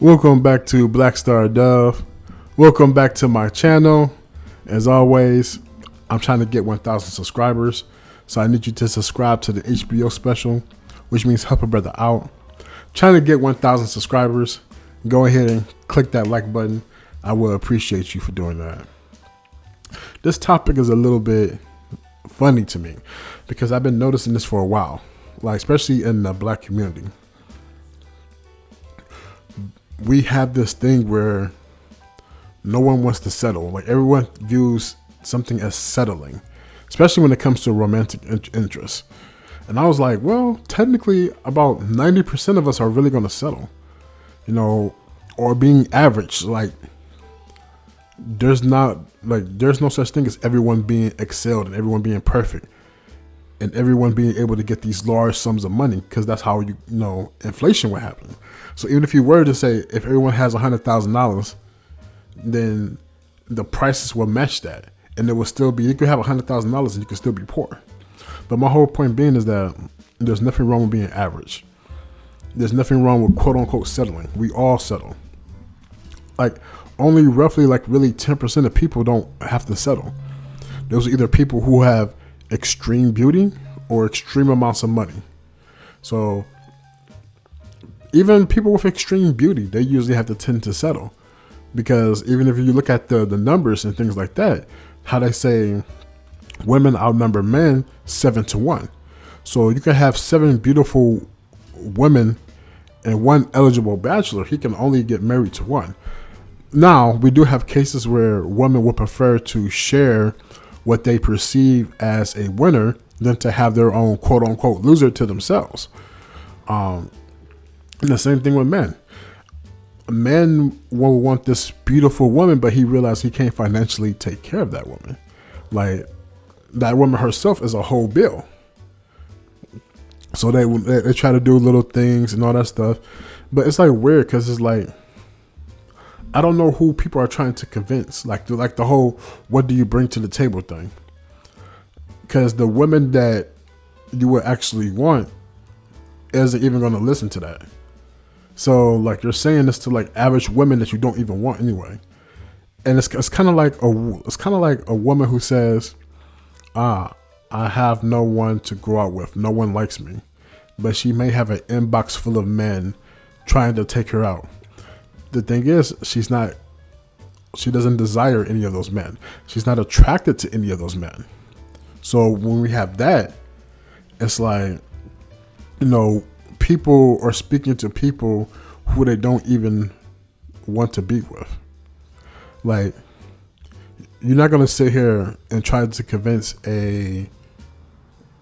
Welcome back to Blackstardove. Welcome back to my channel. As always, I'm trying to get 1,000 subscribers, so I need you to subscribe to the HBO special, which means help a brother out. Trying to get 1,000 subscribers. Go ahead and click that like button. I will appreciate you for doing that. This topic is a little bit funny to me because I've been noticing this for a while, like especially in the black community. We have this thing where no one wants to settle. Like everyone views something as settling, especially when it comes to romantic interest. And I was like, well, technically about 90% of us are really going to settle, or being average. Like there's no such thing as everyone being excelled and everyone being perfect and everyone being able to get these large sums of money, because that's how inflation would happen. So even if you were to say if everyone has $100,000, then the prices will match that, and it will still be, you could have $100,000 and you could still be poor. But my whole point being is that there's nothing wrong with being average. There's nothing wrong with quote unquote settling. We all settle. Like only roughly really 10% of people don't have to settle. Those are either people who have extreme beauty or extreme amounts of money. So even people with extreme beauty, they usually have to tend to settle, because even if you look at the numbers and things like that, how they say women outnumber men 7-1. So you can have 7 beautiful women and 1 eligible bachelor. He can only get married to 1. Now, we do have cases where women would prefer to share what they perceive as a winner than to have their own quote unquote loser to themselves. And the same thing with men. Men will want this beautiful woman, but he realized he can't financially take care of that woman. Like that woman herself is a whole bill. So they try to do little things and all that stuff, but it's like weird because it's like, I don't know who people are trying to convince. Like the whole "what do you bring to the table" thing. Because the woman that you would actually want isn't even going to listen to that. So like you're saying this to like average women that you don't even want anyway. And it's kind of like a woman who says, I have no one to go out with. No one likes me. But she may have an inbox full of men trying to take her out. The thing is, she doesn't desire any of those men. She's not attracted to any of those men. So when we have that, it's like, people are speaking to people who they don't even want to be with. Like, you're not going to sit here and try to convince a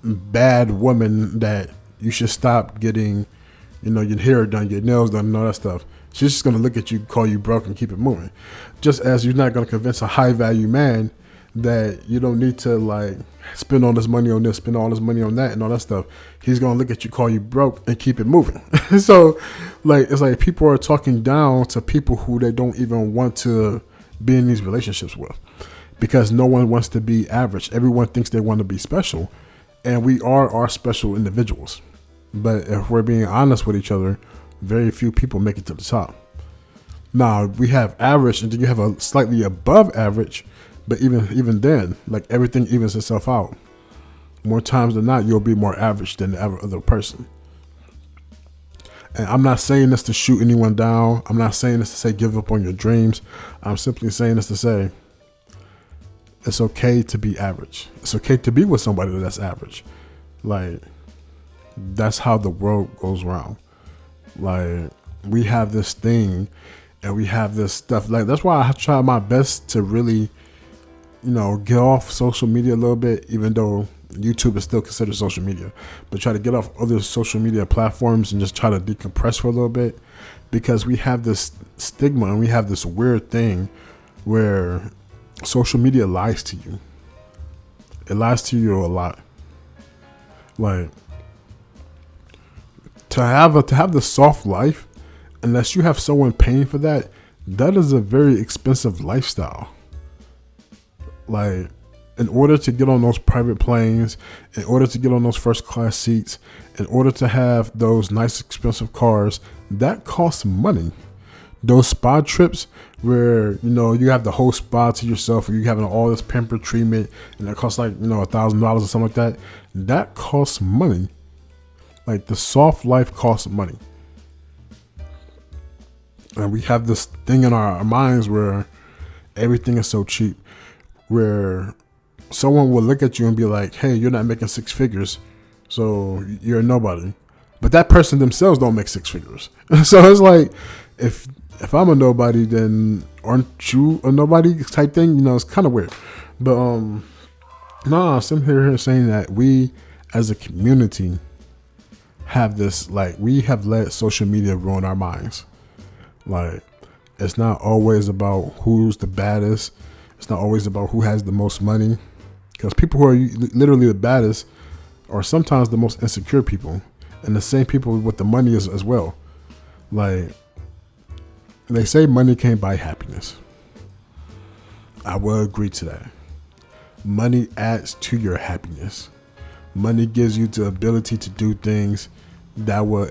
bad woman that you should stop getting, your hair done, your nails done, and all that stuff. She's just going to look at you, call you broke, and keep it moving. Just as you're not going to convince a high value man that you don't need to spend all this money on this, spend all this money on that, and all that stuff. He's going to look at you, call you broke, and keep it moving. So it's like people are talking down to people who they don't even want to be in these relationships with, because no one wants to be average. Everyone thinks they want to be special, and we are special individuals. But if we're being honest with each other, very few people make it to the top. Now we have average, and then you have a slightly above average, but even then, like everything evens itself out. More times than not, you'll be more average than the other person. And I'm not saying this to shoot anyone down. I'm not saying this to say give up on your dreams. I'm simply saying this to say it's okay to be average. It's okay to be with somebody that's average. Like, that's how the world goes around. Like, we have this thing and we have this stuff. Like, that's why I try my best to really, get off social media a little bit, even though YouTube is still considered social media, but try to get off other social media platforms and just try to decompress for a little bit, because we have this stigma and we have this weird thing where social media lies to you. It lies to you a lot. Like, to have the soft life, unless you have someone paying for that, that is a very expensive lifestyle. Like, in order to get on those private planes, in order to get on those first class seats, in order to have those nice expensive cars, that costs money. those spa trips where you have the whole spa to yourself, or you having all this pamper treatment, and it costs like $1,000 or something like that. That costs money. Like the soft life costs money, and we have this thing in our minds where everything is so cheap, where someone will look at you and be like, "Hey, you're not making six figures, so you're a nobody." But that person themselves don't make six figures. So it's like, if I'm a nobody, then aren't you a nobody type thing? It's kind of weird. But no, I'm here saying that we as a community have this, like, we have let social media ruin our minds. Like, it's not always about who's the baddest. It's not always about who has the most money, because people who are literally the baddest are sometimes the most insecure people, and the same people with the money as well. Like, they say money can't buy happiness. I will agree to that. Money adds to your happiness. Money gives you the ability to do things that will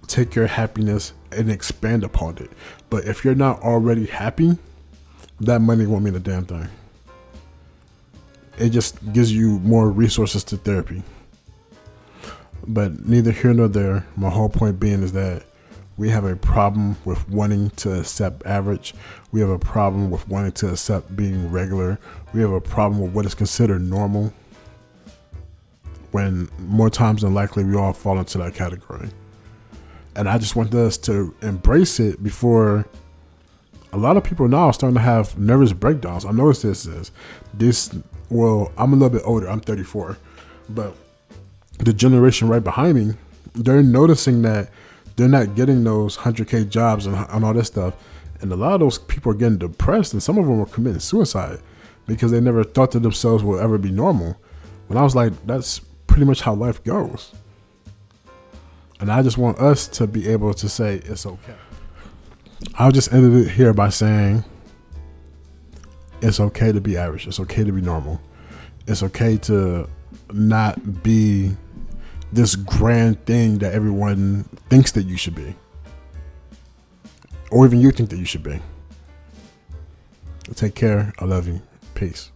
take your happiness and expand upon it. But if you're not already happy, that money won't mean a damn thing. It just gives you more resources to therapy. But neither here nor there. My whole point being is that we have a problem with wanting to accept average. We have a problem with wanting to accept being regular. We have a problem with what is considered normal, when more times than likely we all fall into that category. And I just want us to embrace it before a lot of people now are starting to have nervous breakdowns. I noticed this. Well, I'm a little bit older. I'm 34. But the generation right behind me, they're noticing that they're not getting those 100K jobs and all this stuff. And a lot of those people are getting depressed, and some of them are committing suicide because they never thought that themselves will ever be normal. When I was like, that's pretty much how life goes. And I just want us to be able to say it's okay. I'll just end it here by saying it's okay to be average. It's okay to be normal. It's okay to not be this grand thing that everyone thinks that you should be, or even you think that you should be. Take care. I love you. Peace.